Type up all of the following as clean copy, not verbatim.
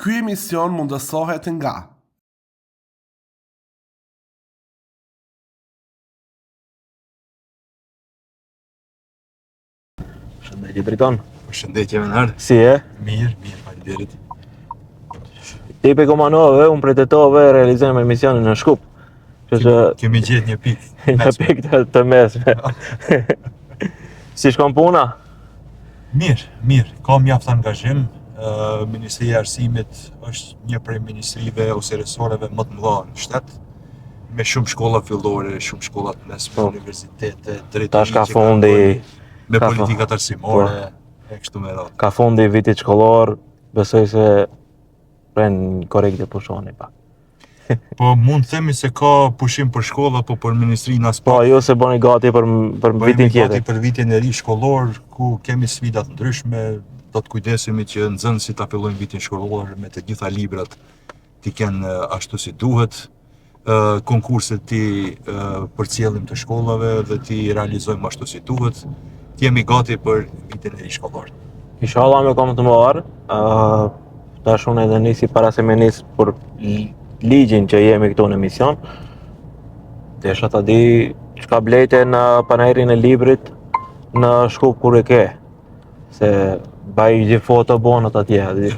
Ky emision mundësohet nga Shëndetje Driton. Shëndetje Menar. Si e? Mirë, faleminderit. Ti pe komanove, unë pretetove realizojmë emisionin në Shkup. Kemi gjetë një pikë. Një pikë të mesme. Si shkon puna? Mirë. Ka mjaft angazhim. Ministria e Arsimit është një prej ministrive ose resoreve më të mëdha në shtet, me shumë shkolla fillore, shumë shkolla të mesme, universitete, drejtori. Tash ka fundi me politikat arsimore, e kështu me radhë. Ka fundi vitit shkollor, besoj se pren korrekte pushoni pak. Po mund të themi se ka pushim për shkolla, po për ministrinë as pak. Po ju se bëni gati për vitin tjetër. Gati për vitin e ri shkollor, ku kemi sfida të ndryshme, do të kujdesemi që nxënësit ta fillojnë vitin shkollor me të gjitha librat t'i kenë ashtu si duhet, konkurset t'i përcjellim të shkollave dhe t'i realizojmë ashtu si duhet. Jemi gati për vitin e ri shkollor. Inshallah me kom të marr, tash unë edhe nisi para se me nis për ligjin që jemi këtu në emision. Desha ta di çka blejte në panajirin e librit në Shkup kur e ke. Se baj gjithë foto bonët atje.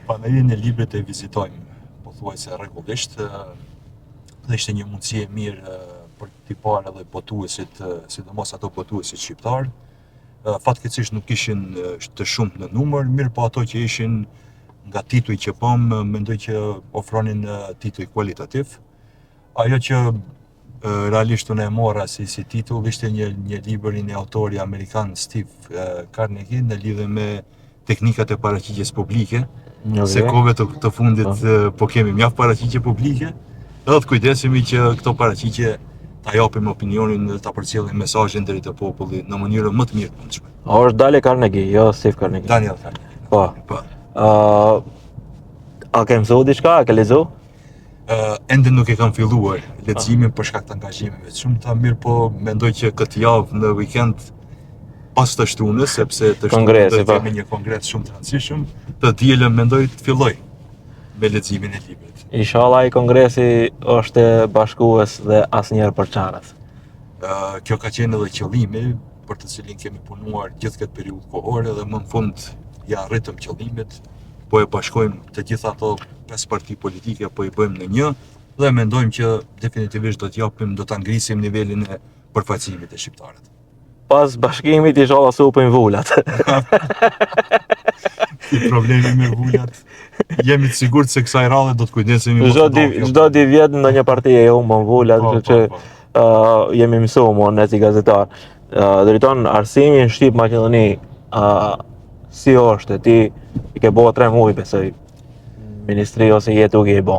Panajirin e librit e vizitojmë pothuajse rregullisht. Dhe ishte një mundësi e mirë për t'i parë edhe botuesit, sidomos ato botuesit shqiptar. Fatkeqësisht nuk ishin të shumtë në numër, mirë po ato që ishin nga tituj që mendoj që ofronin tituj kualitativ. Ajo që realisht unë e mora si titull ishte një libër i një autori amerikan Steve Carnegie në lidhje me teknikat e paraqitjes publike. Se kohëve të fundit po kemi mjaft paraqitje publike, edhe të kujdesemi që këto paraqitje ta japim opinionin dhe ta përcjellim mesazhin deri te populli në mënyrën më të mirë të mundshme. A është Dale Carnegie, jo Steve Carnegie? Daniel Carnegie. Po. A ke mësuar diçka, a ke lexuar? Ende nuk e kam filluar leximin për shkak të angazhimeve të shumta, mirë po mendoj që këtë javë në weekend pas të shtunës, sepse të shtunës do të kemi një kongres shumë të rëndësishëm, të dielën mendoj të filloj me leximin e librit. Inshallah i kongresi është bashkues dhe asnjëherë përçarës. Kjo ka qenë edhe qëllimi për të cilin kemi punuar gjithë këtë periudhë kohore dhe më në fund ja arritëm qëllimit, po e bashkojmë të gjitha ato 5 parti politike, po i bëjmë në një dhe mendojmë që definitivisht do ta ngrisim nivelin e përfaqësimit të shqiptarët. Pas bashkimit inshallah supojnë vulat. Problemi me vulat. Jemi të sigurt se kësaj radhe do të kujdesemi. Çdo di vjet në një parti e humbon vulat, kështu që jemi mësuar ne si gazetar. Drejton arsimin shqip Maqedoni, si është ti i ke bëu 3 muaj besoj ministri ose jetu ke i bë.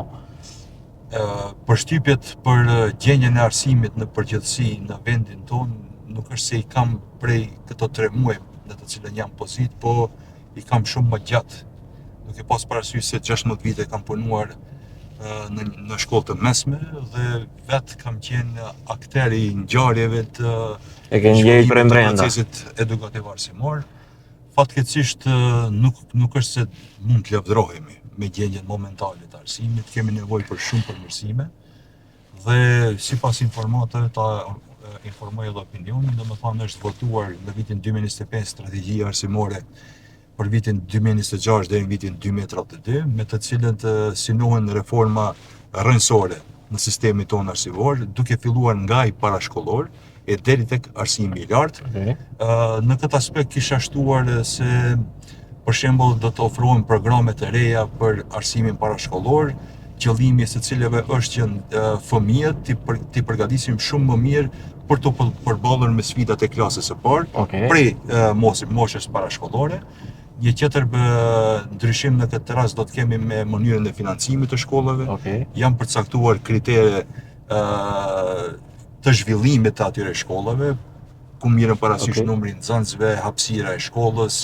Përshtypjet për gjendjen e arsimit në përgjithësi në vendin tonë nuk është se i kam prej këto 3 muaj në të cilën jam pozit, po i kam shumë më gjatë. Duke pas parasysh se 16 vite kam punuar në shkollë të mesme dhe vetë kam qenë akter i ngjarjeve të procesit edukativ arsimor. Fatkeqësisht nuk është se mund të lëvdrohemi me gjendjen momentale të arsimit, kemi nevojë për shumë përmirësime dhe sipas informatave ta informoj edhe opinionin, domethënë është votuar në vitin 2025 strategjia arsimore për vitin 2026 deri në vitin 2032, me të cilën synohen reforma rrënjësore në sistemin tonë arsimor, duke filluar nga i parashkollor e deri tek arsimi i lartë. Në këtë aspekt kisha shtuar se për shembull do të ofrohen programe të reja për arsimin parashkollor, qëllimi i së cilave është që fëmijët t'i përgatisim shumë më mirë për të përballur me sfidat e klasës së parë, prej moshës parashkollore. Një tjetër ndryshim në këtë rast do të kemi me mënyrën e financimit të shkollave. Janë përcaktuar kritere të zhvillimit të atyre shkollave, ku mirën parasysh numri i nxënësve, hapësira e shkollës,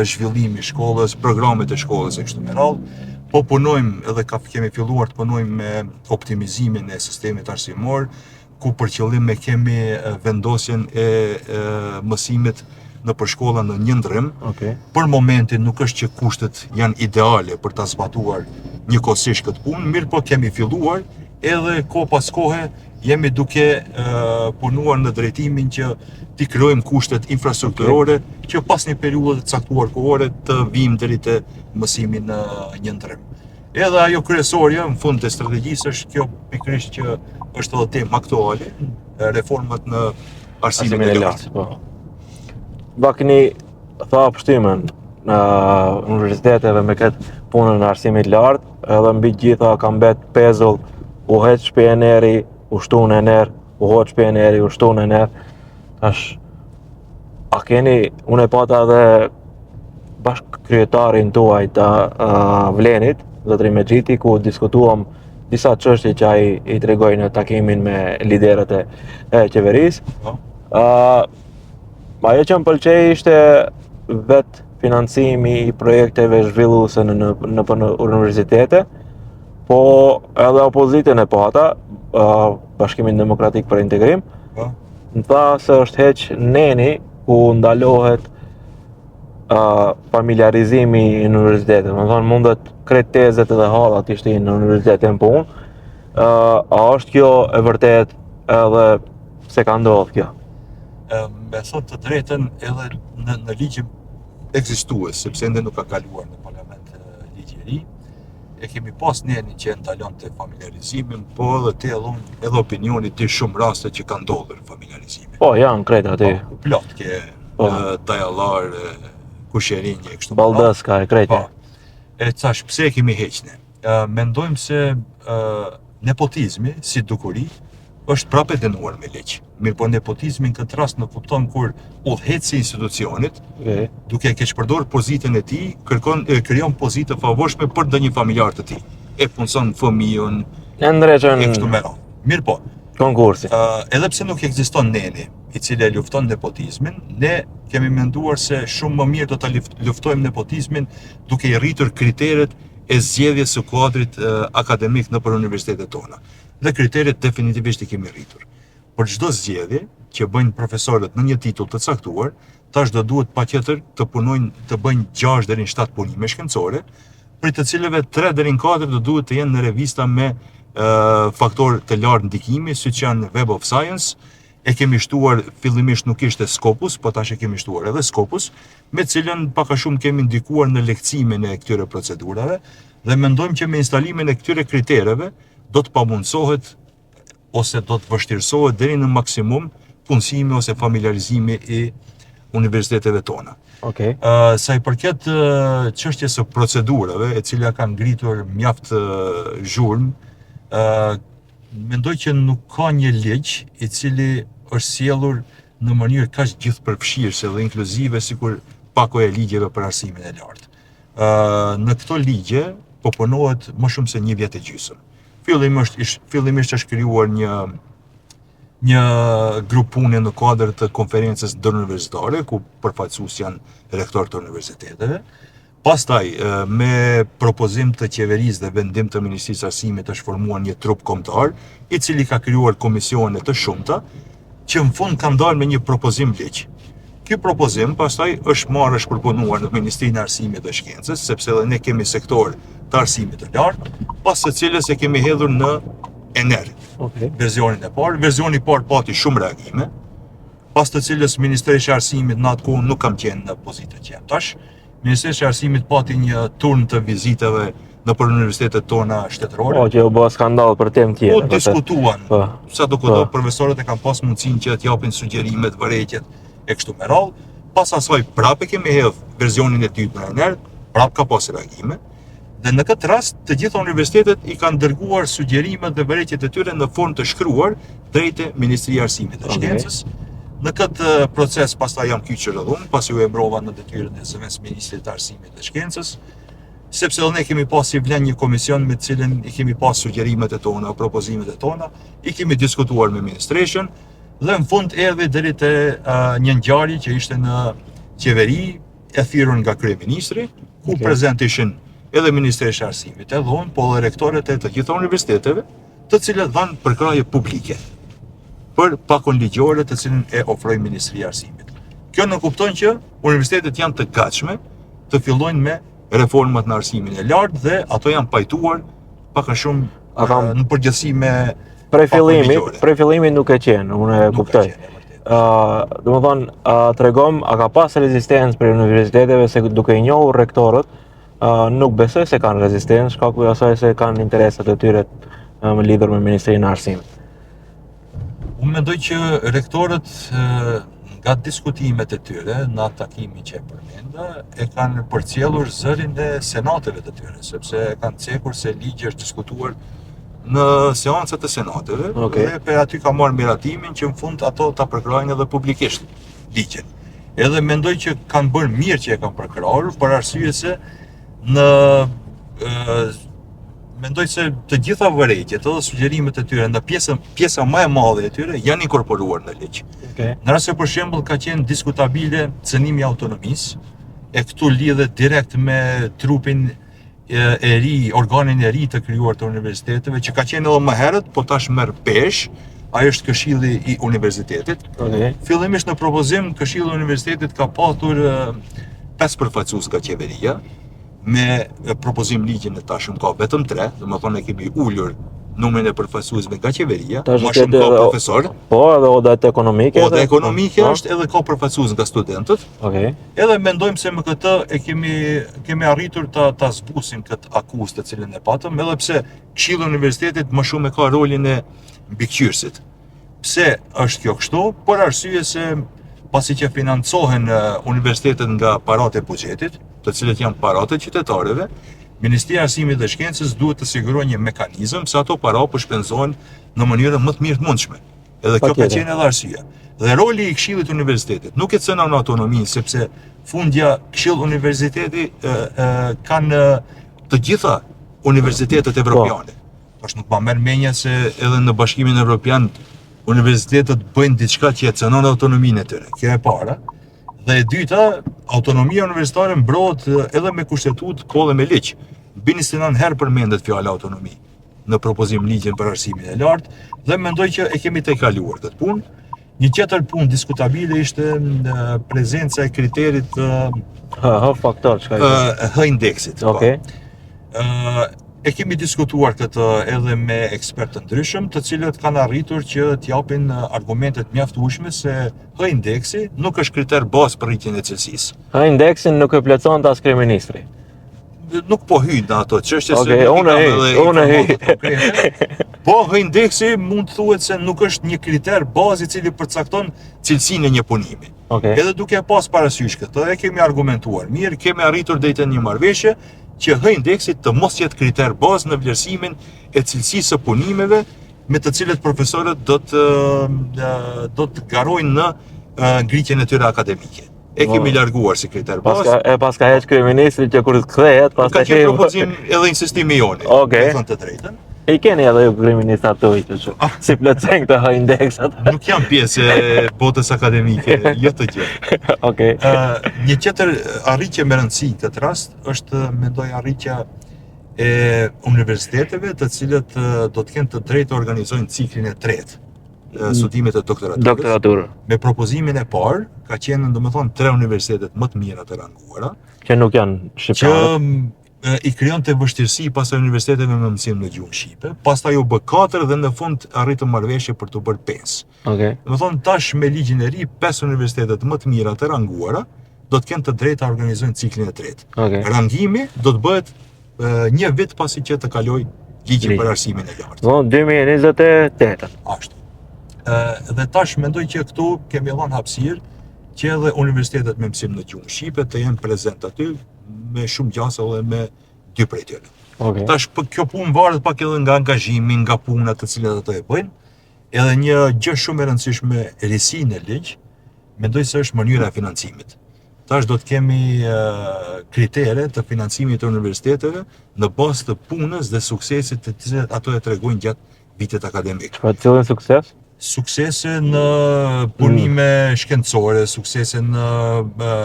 zhvillimi i shkollës, programet e shkollës e kështu me radhë. Po punojmë edhe kemi filluar të punojmë me optimizimin e sistemit arsimor, ku për qëllim kemi vendosjen e mësimit në përshkolla në një ndrim. Okej. Për momentin nuk është që kushtet janë ideale për ta zbatuar njëkohësisht këtë punë, mirë po kemi filluar edhe kohë pas kohe jemi duke punuar në drejtimin që t'i krijojmë kushtet infrastrukturore që pas një periudhe të caktuar kohore të vijmë deri te mësimi në një ndrim. Edhe ajo kryesorja në fund të strategjisë është kjo pikërisht që është edhe temë aktuale, reformat në arsimin e lartë. Po. Bakni tha pështimin në universiteteve me këtë punën në arsimit lartë, edhe mbi gjitha ka mbet pezull u heq PNR-i, u shtun e ner, u hoq PNR-i, u shtun e ner. Tash, a keni, unë e pata edhe bashkëkryetarin tuaj të Vlenit, zotri Mexhiti, ku diskutuam disa çështje që ai i tregoi në takimin me liderët e qeverisë. Ajo që më pëlqej ishte vetë financimi i projekteve zhvilluese në universitete, po edhe opozitën e pata, Bashkimin Demokratik për Integrim, më tha se është heq neni ku ndalohet familiarizimi në universitetet. Më thonë mundet krejt tezet edhe hallat ishte në universitetin punë. A është kjo e vërtet edhe se ka ndodhur kjo? Me thot të drejtën edhe në ligjin ekzistues, sepse ende nuk ka kaluar në parlament ligji i ri, e kemi pas nenin që ndalon të familiarizimin, po edhe te edhe opinionit të shumë raste që ka ndodhur familiarizimi. Po, janë krejt aty. Po, plot ke dajallar, kusherinje, kështu. Balldeska e krejt. Po. E thash, pse e kemi heqne? Mendojmë se nepotizmi, si dukuri, është prapë e dënuar me ligj. Mirë po nepotizmin këtë rast në kupton kur udhëheci i institucionit, duke keq përdorur pozitën e tij, krijon pozitë favorshme për ndonjë familjar të tij. E punson fëmijën, e ndreqën e kështu me radhë. Mirë po. Konkursi. Edhe pse nuk ekziston neni i cili e lufton nepotizmin, ne kemi menduar se shumë më mirë do ta luftojmë nepotizmin duke i rritur kriteret e zgjedhjes së kuadrit akademik nëpër universitetet tona. Dhe kriteret definitivisht i kemi rritur. Për çdo zgjedhje që bëjnë profesorët në një titull të caktuar, tash do duhet patjetër të bëjnë 6 deri në 7 punime shkencore, për të cilëve 3 deri në 4 do duhet të jenë në revista me faktor të lartë ndikimi, siç janë Web of Science. E kemi shtuar, fillimisht nuk ishte Scopus, po tash e kemi shtuar edhe Scopus, me cilën pak a shumë kemi ndikuar në lehtësimin e këtyre procedurave dhe mendojmë që me instalimin e këtyre kritereve do të pamundsohet ose do të vështirësohet deri në maksimum punësimi ose familiarizimi i universiteteve tona. Okej. Sa i përket çështjes së procedurave, e cila ka ngritur mjaft zhurmë, mendoj që nuk ka një ligj i cili është sjellur në mënyrë kaq gjithëpërfshirëse dhe inkluzive sikur pako e ligjeve për arsimin e lartë. Në këto ligje po punohet më shumë se 1 vjet e gjysmë. Fillimisht është krijuar një grup pune në kuadër të konferencës ndëruniversitare, ku përfaqësues janë rektorë të universiteteve. Pastaj, me propozim të qeverisë dhe vendim të Ministrisë së Arsimit është formuar një trup kombëtar, i cili ka krijuar komisione të shumta, që në fund kanë dalë me një propozim ligj. Ky propozim pastaj është marrë shpërpunuar në Ministrinë e Arsimit dhe Shkencës, sepse edhe ne kemi sektor të arsimit të lartë, pas së cilës e kemi hedhur në ENER. Versionin e parë. Versioni i parë pati shumë reagime, pas të cilës Ministresha e Arsimit në atë kohë nuk kam qenë në pozitën që jam tash. Ministresha e Arsimit pati një turn të vizitave nëpër universitetet tona shtetërore. Po, që u bë skandal për temë tjetër. Po diskutuan. Sadokudo profesorët e kanë pas mundësinë që të japin sugjerimet, vërejtjet e kështu me radhë. Pas asaj prapë kemi hedhur versionin e dytë në ENER, prapë ka pas reagime. Dhe në këtë rast, të gjitha universitetet i kanë dërguar sugjerimet dhe vërejtjet e tyre në formë të shkruar drejt Ministrisë së Arsimit dhe Shkencës. Në këtë proces pastaj jam kyçur edhe unë, pasi u emrova në detyrën e zëvendës Ministrit të Arsimit dhe Shkencës, sepse edhe ne kemi pas i vlen një komision me të cilën i kemi pas sugjerimet e tona, propozimet e tona, i kemi diskutuar me ministreshën dhe në fund erdhi deri te një ngjarje që ishte në qeveri e thirrur nga kryeministri, ku prezant ishin edhe Ministresha e Arsimit, edhe unë, po dhe rektorët e të gjitha universiteteve, të cilët dhanë përkraje publike për pakon ligjore të cilën e ofroi Ministria e Arsimit. Kjo në kupton që universitetet janë të gatshme të fillojnë me reformat në arsimin e lartë dhe ato janë pajtuar pak a shumë në përgjithësi me prej fillimi nuk e qenë, unë e kuptoj. Domethënë, tregom, a ka pas rezistencë për universiteteve se duke i njohur rektorët, nuk besoj se kanë rezistencë, shkaku i asaj se kanë interesat e tyre më lidhur me Ministrinë e Arsimit. Unë mendoj që rektorët nga diskutimet e tyre në atë takimin që e përmenda, e kanë përcjellur zërin e senateve të tyre, sepse e kanë cekur se ligji është diskutuar në seancat e senateve, dhe për aty ka marrë miratimin që në fund ato ta përkrajnë edhe publikisht ligjin. Edhe mendoj që kanë bërë mirë që e kanë përkrahur, për arsye se mendoj se të gjitha vërejtjet edhe sugjerimet e tyre në pjesa më e madhe e tyre janë inkorporuar në ligj. Në rast se për shembull ka qenë diskutabile cënimi i autonomisë, e këtu lidhet direkt me trupin e ri, organin e ri të krijuar të universiteteve, që ka qenë edhe më herët, po tash merr pesh, ajo është Këshilli i Universitetit. Fillimisht në propozim Këshilli i Universitetit ka patur 5 përfaqësues nga qeveria, me propozim ligjin e tashëm ka vetëm 3, domethënë e kemi ulur numrin e përfaqësuesve nga qeveria, më shumë ka profesor. Po, edhe odat ekonomike. Oda ekonomike është edhe ka përfaqësues nga studentët. Edhe mendojmë se me këtë e kemi arritur ta zbusim këtë akuzë të cilën e patëm, edhe pse Këshilli i Universitetit më shumë e ka rolin e mbikëqyrësit. Pse është kjo kështu? Për arsye se pasi që financohen universitetet nga paratë e buxhetit, të cilët janë paratë e qytetarëve, Ministria e Arsimit dhe Shkencës duhet të sigurojë një mekanizëm se ato para po shpenzohen në mënyrën më të mirë të mundshme. Edhe kjo ka qenë edhe arsyeja. Dhe roli i Këshillit të Universitetit nuk e cënon autonominë, sepse fundja Këshill Universiteti kanë të gjitha universitetet evropiane. Tash nuk ma merr mendja se edhe në Bashkimin Evropian universitetet bëjnë diçka që e cënon autonominë e tyre. Kjo e para. Dhe e dyta, autonomia universitare mbrohet edhe me kushtetutë, po dhe me ligj. Bini se nën herë përmendet fjala autonomi në propozim ligjin për arsimin e lartë, dhe mendoj që e kemi tejkaluar këtë punë. Një tjetër punë diskutabile ishte prezenca e kriterit H-indeksit. E kemi diskutuar këtë edhe me ekspertë të ndryshëm, të cilët kanë arritur që t'japin argumentet mjaftueshme se H-indeksi nuk është kriter bazë për rritjen e cilësisë. H-indeksin nuk e plotson as kryeministri. Nuk po hyj në ato çështje unë hyj. Po H-indeksi mund thuhet se nuk është një kriter bazë i cili përcakton cilësinë e një punimi. Edhe duke pas parasysh këtë, e kemi argumentuar mirë, kemi arritur deri te një marrëveshje që H-indeksit të mos jetë kriter bazë në vlerësimin e cilësisë së punimeve me të cilët profesorët do të garojnë në ngritjen e tyre akademike. E kemi larguar si kriter bazë. Paska heq kryeministri që kur të kthehet, ka qenë propozim edhe insistimi joni. Me thënë të drejtën. I keni edhe ju kryeministra të ujtë që si plotësojnë këto H-indeksat. Nuk jam pjesë e botës akademike, jo të gjë. Një tjetër arritje me rëndësi në këtë rast është, mendoj, arritja e universiteteve, të cilët do të kenë të drejtë të organizojnë ciklin e tretë studimet e doktoraturës. Me propozimin e parë, ka qenë domethënë 3 universitetet më të mira të ranguara, që nuk janë shqiptare. I krijon të vështirësi pastaj universiteteve me mësim në gjuhën shqipe, pastaj u bë 4 dhe në fund arritëm marrëveshje për të bërë 5. Domethënë tash me ligjin e ri, 5 universitetet më të mira të ranguara do të kenë të drejtë të organizojnë ciklin e tretë. Rangimi do të bëhet 1 vit pasi që të kalojë ligji për arsimin e lartë. 2028. Ashtu. Dhe tash mendoj që këtu kemi dhënë hapësirë që edhe universitetet me mësim në gjuhën shqipe të jenë prezent aty me shumë gjasa dhe me 2 prej tyre. Tash kjo punë varet pak edhe nga angazhimi, nga punat të cilat ato e bëjnë, edhe një gjë shumë e rëndësishme risi në ligj, mendoj se është mënyra e financimit. Tash do të kemi kritere të financimit të universiteteve në bazë të punës dhe suksesit të cilat ato e tregojnë gjatë vitit akademik. Për cilin sukses? Suksese në punime shkencore, suksese në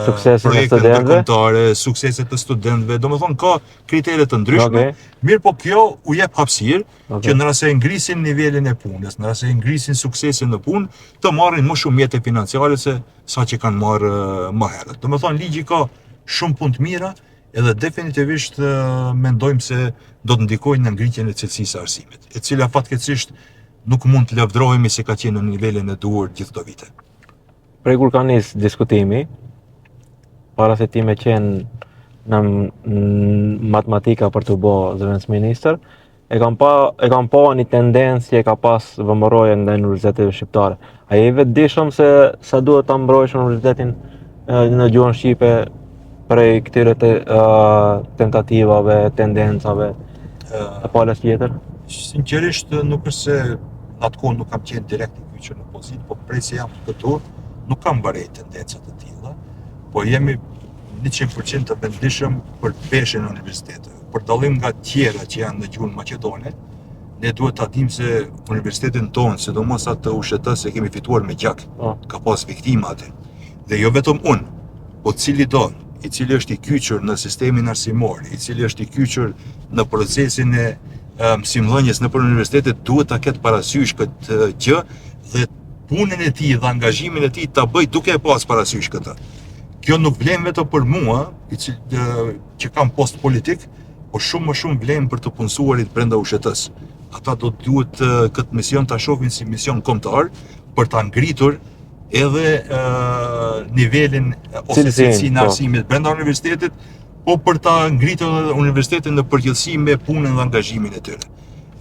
Suksese në projekte studentëve? ndërkombëtare, suksese të studentëve, domethënë ka kritere të ndryshme. Okej. Mirë, po kjo u jep hapësirë Okej. që në rast se ngrisin nivelin e punës, në rast se ngrisin suksesin në punë, të marrin më shumë mjete financiare se sa që kanë marrë më herët. Domethënë ligji ka shumë punë të mira, edhe definitivisht mendojmë se do të ndikojnë në ngritjen e cilësisë së arsimit, e cila fatkeqësisht nuk mund të lavdërohemi se ka qenë në nivelin e duhur gjithë këto vite. Prej kur ka nis diskutimi, para se ti me qenë në matematika për të bërë zëvendësministër, e kam pa një tendencë që e ka pas vëmëroje ndaj universiteteve shqiptare. A je vetë dishëm se sa duhet ta mbrojsh universitetin në gjuhën shqipe prej këtyre tentativave, tendencave e palës tjetër? Sinqerisht nuk është se në atë kohë nuk kam qenë direkt i kyçur në pozitë, po prej se jam këtu nuk kam barej tendencat të tilla, po jemi 100% të vendishëm për peshën e universiteteve. Për dallim nga tjera që janë në gjuhën maqedone, ne duhet ta dimë se universitetin tonë, sidomos atë të USHT-s, e kemi fituar me gjak. Ka pas viktima aty. Dhe jo vetëm unë, po cili do, i cili është i kyçur në sistemin arsimor, i cili është i kyçur në procesin e mësimdhënies nëpër universitetet, duhet ta ketë parasysh këtë gjë dhe punën e tij dhe angazhimin e tij ta bëj duke e pas parasysh këtë. Kjo nuk vlen vetëm për mua, që kam post politik, por shumë më shumë vlen për të punësuarit brenda USHT-s. Ata do duhet këtë mision ta shohin si mision kombëtar për ta ngritur edhe nivelin ose cilësinë e arsimit brenda universitetit, po për ta ngritur edhe universitetin në përgjithësi me punën dhe angazhimin e tyre.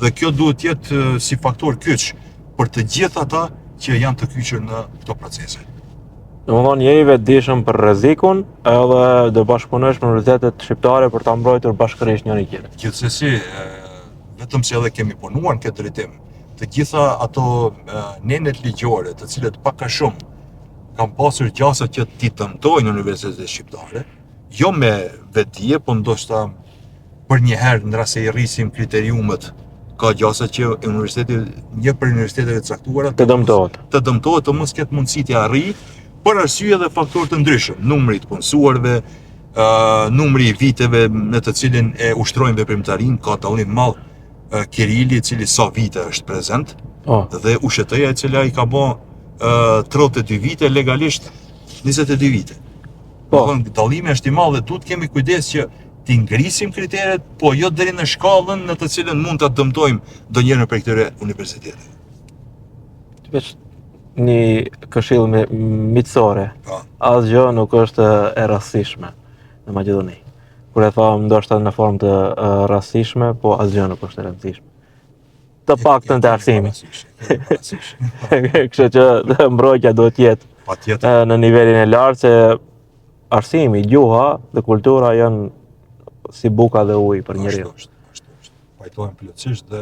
Dhe kjo duhet jetë si faktor kyç për të gjithë ata që janë të kyçur në këto procese. Domethënë je i vetëdijshëm për rrezikun edhe do bashkëpunosh me universitetet shqiptare për ta mbrojtur bashkërisht njëri tjetrin. Gjithsesi, vetëm se edhe kemi punuar në këtë drejtim, të gjitha ato nenet ligjore, të cilët pak a shumë kanë pasur gjasa që t'i dëmtojnë universitetet shqiptare, jo me vetdije, po ndoshta për një herë në rast se i rrisim kriteriumet, ka gjasa që një për universiteteve të caktuara Të dëmtohet, të mos ketë mundësi t'i arrijë për arsye dhe faktorë të ndryshëm, numri të punësuarve, numri i viteve në të cilin e ushtrojnë veprimtarinë, ka dallim madh Kirili, i cili sa vite është prezent, dhe USHT-ja e cila i ka bë 32 vite, legalisht 22 vite. Dallimi është i madh dhe duhet kemi kujdes që t'i ngrisim kriteret, po jo deri në shkallën në të cilën mund ta dëmtojmë ndonjërin prej këtyre universiteteve. Veç një këshill miqësore. Asgjë nuk është e rastishme në Maqedoni. Kur e tham ndoshta në formë të rastishme, po asgjë nuk është e rastishme. Të paktën të arsimi. Kështu që mbrojtja duhet jetë në nivelin e lartë, se arsimi, gjuha dhe kultura janë si buka dhe uji për njeriu. Ashtu. Pajtohen plotësisht dhe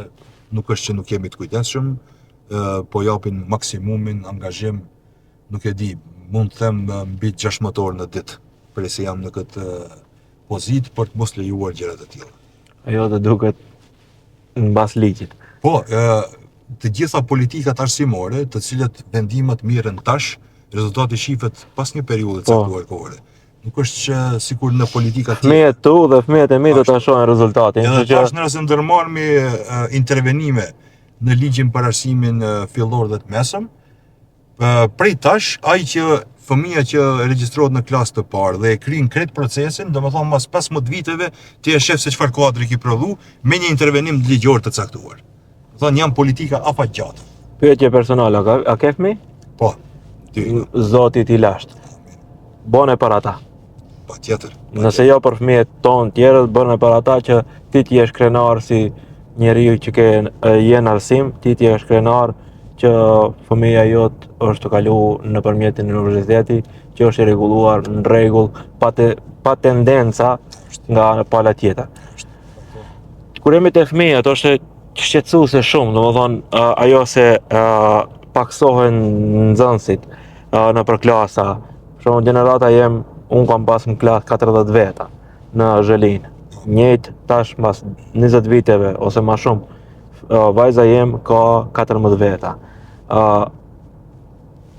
nuk është që nuk jemi të kujdesshëm, po japin maksimumin, angazhim, nuk e di, mund të them mbi 6 motor në ditë, për se jam në këtë pozitë për të mos lejuar gjëra të tilla. Ajo të duket mbas ligjit. Po, të gjitha politikat arsimore, të cilat vendimet mirën tash, rezultati shihet pas një periudhe të caktuar kohore. Nuk është që sikur në politika tjetër. Fëmijët tu dhe fëmijët e mi do ta shohin rezultatin. Edhe tash në rast se ndërmarrmi intervenime në ligjin për arsimin fillor dhe të mesëm, prej tash ai që fëmia që regjistrohet në klasë të parë dhe e kryen krejt procesin, domethënë mas 15 viteve ti e shef se çfarë kuadri ki prodhu me një intervenim ligjor të caktuar. Thonë janë politika afatgjatë. Pyetje personale, a ke fëmijë? Po. Zoti t'i lasht. Bone për ata. Patjetër. Nëse jo për fëmijët tonë tjerët, bën për ata që ti t'jesh krenar si njeriu që je në arsim, ti t'jesh krenar që fëmija jot është të kalu në përmjetin e universiteti, që është i rregulluar në rregull, pa tendenca nga pala tjetër. Kur jemi te fëmijët është shqetësuese shumë, domethënë ajo se paksohen nxënësit në për klasa. Për shembull, gjenerata unë kam pas në klasë 40 veta në Zhelinë. Njëjtë tash mas 20 viteve ose më shumë, vajza jem ka 14 veta.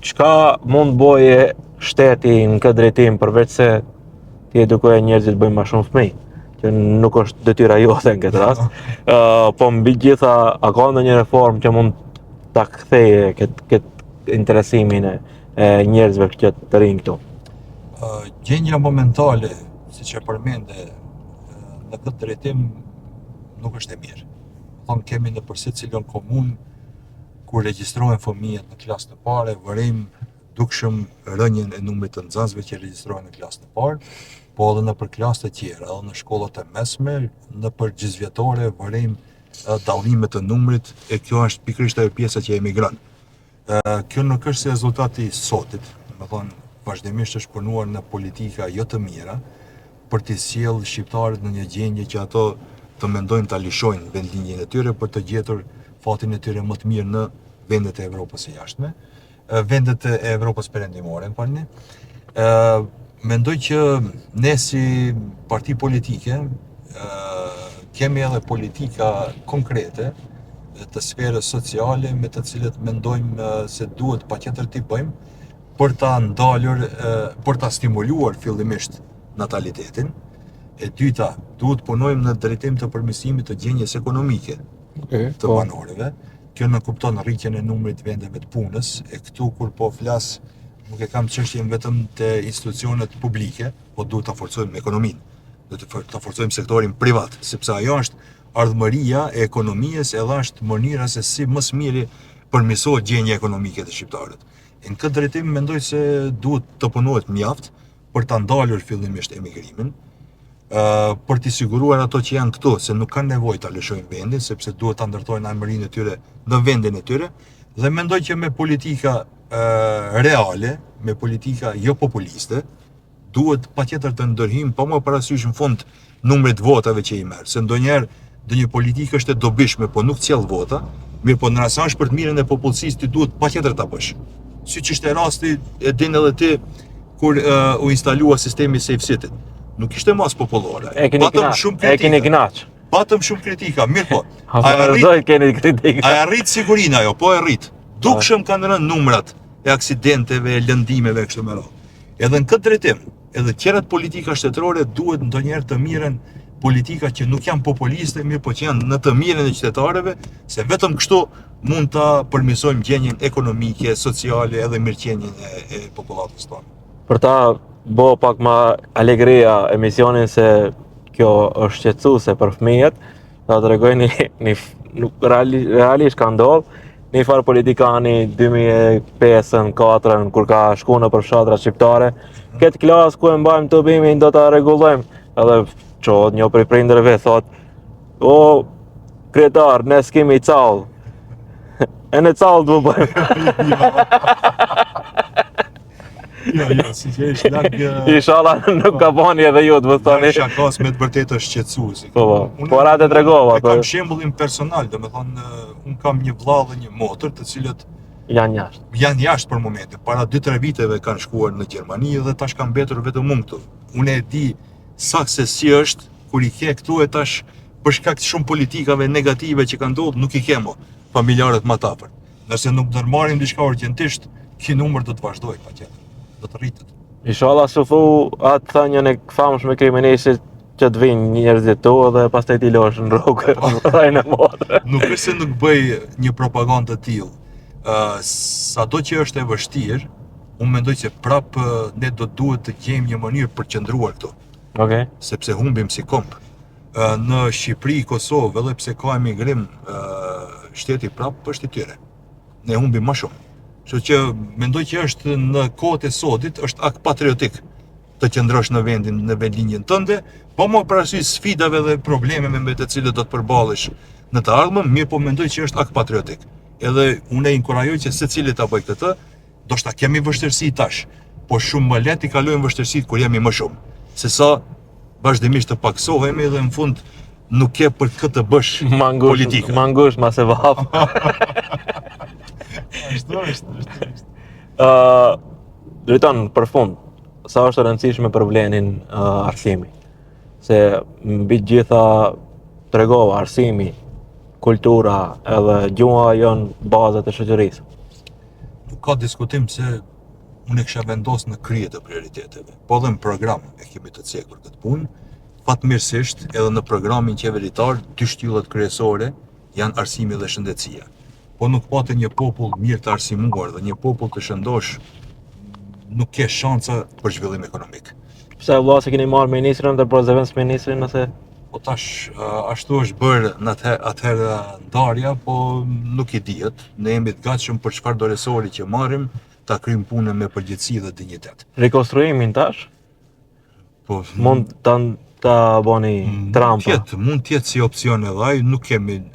Çka mund boje shteti në këtë drejtim përveç se ti edukojë njerëzit bëjnë më shumë fëmijë, që nuk është detyra jote në këtë rast. Po mbi gjitha, a ka ndonjë reformë që mund ta ktheje këtë interesimin e njerëzve që të rinj këtu? Gjendja momentale, siç e përmende, në këtë drejtim nuk është e mirë. Thonë kemi në secilën komunë ku regjistrohen fëmijët në klasë të parë, vërim dukshëm rënjen e numrit të nxënësve që regjistrohen në klasë të parë, po edhe në për klasë të tjera, edhe në shkollat e mesme, në për gjysmëvjetore, vërim dallime të numrit, e kjo është pikërisht ajo pjesa që emigron. Kjo nuk është si rezultati i sotit, do të thonë vazhdimisht është punuar në politika jo të mira për të sjellë shqiptarët në një gjendje që ato të mendojnë ta lishojnë vendlinjen e tyre për të gjetur fatin e tyre më të mirë në vendet e Evropës së jashtme, vendet e Evropës perëndimore, mendoj që ne si parti politike kemi edhe politika konkrete të sferës sociale me të cilët mendojmë se duhet patjetër t'i bëjmë për ta ndalur, për ta stimuluar fillimisht natalitetin. E dyta, duhet punojmë në drejtim të përmirësimit të gjendjes ekonomike të banorëve. Kjo në kupton rritjen e numrit vendeve të punës, e këtu kur po flas nuk e kam çështjen vetëm te institucionet publike, po duhet ta forcojmë ekonominë, duhet ta forcojmë sektorin privat, sepse ajo është ardhmëria e ekonomisë, edhe është mënyra se si më së miri përmirësohet gjendja ekonomike të shqiptarët. Në këtë drejtim mendoj se duhet të punohet mjaft për ta ndalur fillimisht emigrimin, për t'i siguruar ato që janë këtu se nuk kanë nevojë ta lëshojnë vendin, sepse duhet ta ndërtojnë ardhmërinë e tyre në vendin e tyre, dhe mendoj që me politika reale, me politika jo populiste, duhet patjetër të ndërhim pa më parasysh në fund numrit votave që i merr, se ndonjëherë ndonjë politikë është e dobishme, po nuk sjell vota, mirë po në rasash për të mirën e popullsisë ti duhet patjetër ta bësh. Siç ishte rasti, e din edhe ti, kur u instalua sistemi SafeCity. Nuk ishte mas popullore. Keni gnaq. Patëm shumë kritika, mirë po. A arrit sigurinë ajo, po e rrit. Dukshëm kanë rënë numrat e aksidenteve, e lëndimeve kështu me radhë. Edhe në këtë drejtim, edhe tjerat politika shtetërore duhet ndonjëherë të mirën politika që nuk janë populiste, mirë po që janë në të mirën e qytetarëve, se vetëm kështu mund ta përmirësojmë gjendjen ekonomike, sociale edhe mirëqenien e popullatës tonë. Për ta bo pak më alegria emisionin se kjo është shqetësuese për fëmijët, ta tregoj realisht ka ndodhur një farë politikani 2005-2004 kur ka shku në për fshatra shqiptare, këtë klasë ku e mbajmë të bimin do ta rregullojmë, edhe çohet një prej prindërve thot, o kryetar, ne s'kemi call. E në call të më bëjmë. Jo, si që është largë... Inshallah nuk ka bani edhe ju të vëstani. Shakas me të vërtet është shqetësuesi. Po ratë e tregova. Kam shembullin personal, do me thonë, unë kam një vlla dhe një motër të cilët janë jashtë. Janë jashtë për momentin. Para 2-3 viteve kanë shkuar në Gjermani dhe tash kanë mbetur vetëm unë këtu. Unë e di sakse si është kur i ke këtu e tash për shkak të shumë politikave negative që kanë ndodhur, nuk i kemo familjarët më të afërt. Nëse nuk ndërmarrim diçka urgjentisht, ky numër do të vazhdojë patjetër. Do të rritet. Inshallah sufu atë thënien e famshme kriminalistit që të vinë njerëzit tu dhe pastaj t'i losh në rrugë rajnë e modre. Nuk është se nuk bëj një propagandë të tillë. Sado që është e vështirë, unë mendoj se prapë ne duhet të gjejmë një mënyrë për të qëndruar këtu. Okej. Sepse humbim si komp. Në Shqipëri, Kosovë, edhe pse ka emigrim, shteti prapë është i tyre. Ne humbim më shumë. Kështu që mendoj që është në kohët e sotit është akt patriotik të qëndrosh në vendin, në vendlinjen tënde, po më parasysh sfidave dhe problemeve me të cilët do të përballesh në të ardhmen, mirë po mendoj që është akt patriotik. Edhe unë e inkurajoj që secili ta bëj këtë, do shta kemi vështirësi tash, po shumë më lehtë i kalojmë vështirësitë kur jemi më shumë. Sesa vazhdimisht të paksohemi dhe në fund nuk ke për këtë të bësh politikë. Mangush ma se vap. është. Drejton, për fund, sa është e rëndësishme për vlenin arsimi? Se mbi gjitha tregova arsimi, kultura edhe gjuha janë bazat e shoqërisë. ka diskutim se unë e kisha vendosur në krye të prioriteteve. Po edhe në program e kemi të cekur këtë punë. Fatmirësisht edhe në programin qeveritar dy shtyllat kryesore janë arsimi dhe shëndetësia. Po nuk patë një popull mirë të arsimuar dhe një popull të shëndosh nuk ke shansa për zhvillim ekonomik. Pse vëlla se keni marrë ministrin dhe zëvendës ministrin nëse Po tash ashtu është bërë në atëherë ndarja, po nuk i dihet. Ne jemi të gatshëm për çfarë do resori që marrim ta kryjmë punën me përgjegjësi dhe dinjitet. rikonstruimin tash Po mund ta bëni Trumpa. Mund të jetë si opsion edhe ai,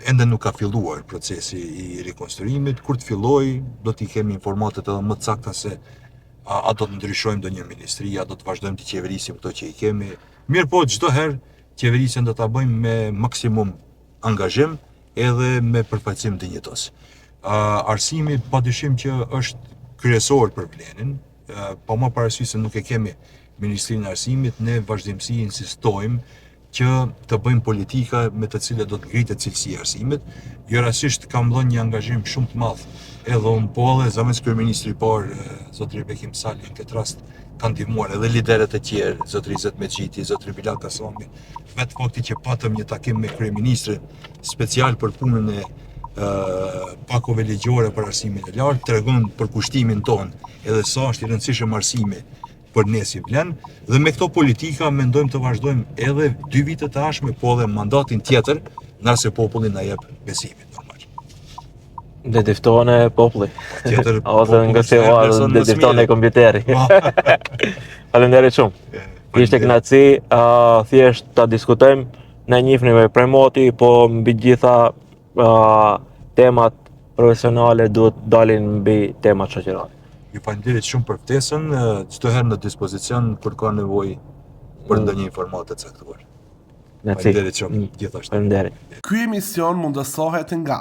ende nuk ka filluar procesi i rikonstruimit. Kur të fillojë, do t'i kemi informatet edhe më të sakta se a do të ndryshojmë ndonjë ministri, a do të vazhdojmë të qeverisim këto që i kemi. Mirë po, çdo herë qeverisjen do ta bëjmë me maksimum angazhim edhe me përfaqësim dinjitos. Arsimi padyshim që është kryesor për Blenin, pa më parasysh se nuk e kemi Ministrinë e Arsimit, ne vazhdimsi insistojmë që të bëjmë politika me të cilat do të ngritet cilësia e arsimit. Jo rastisht kam dhënë një angazhim shumë të madh edhe unë po edhe zamës kryeministri i parë, zotëri Bekim Sali, në këtë rast kanë ndihmuar edhe liderët e tjerë, zotëri Izzet Mexhiti, zotëri Bilal Kasami. Vetë fakti që patëm një takim me kryeministrin special për punën e pakove ligjore për arsimin e lartë, tregon për kushtimin ton edhe sa është i rëndësishëm arsimi për ne si Blen, dhe me këto politika mendojmë të vazhdojmë edhe 2 vite të ardhshme, po edhe mandatin tjetër, nëse populli na jep besimin normal. Dhe diftohen e populli. Tjetër Ose nga se dhe diftohen e kompjuteri. Faleminderit shumë. Ishte kënaqësi, thjesht ta diskutojmë, ne njihni me premoti, po mbi gjitha temat profesionale duhet dalin mbi temat shoqërore. Ju falenderit shumë për ftesën, çdo herë në dispozicion kur ka nevojë për ndonjë informatë të caktuar. Faleminderit shumë gjithashtu. Faleminderit. Ky emision mundësohet nga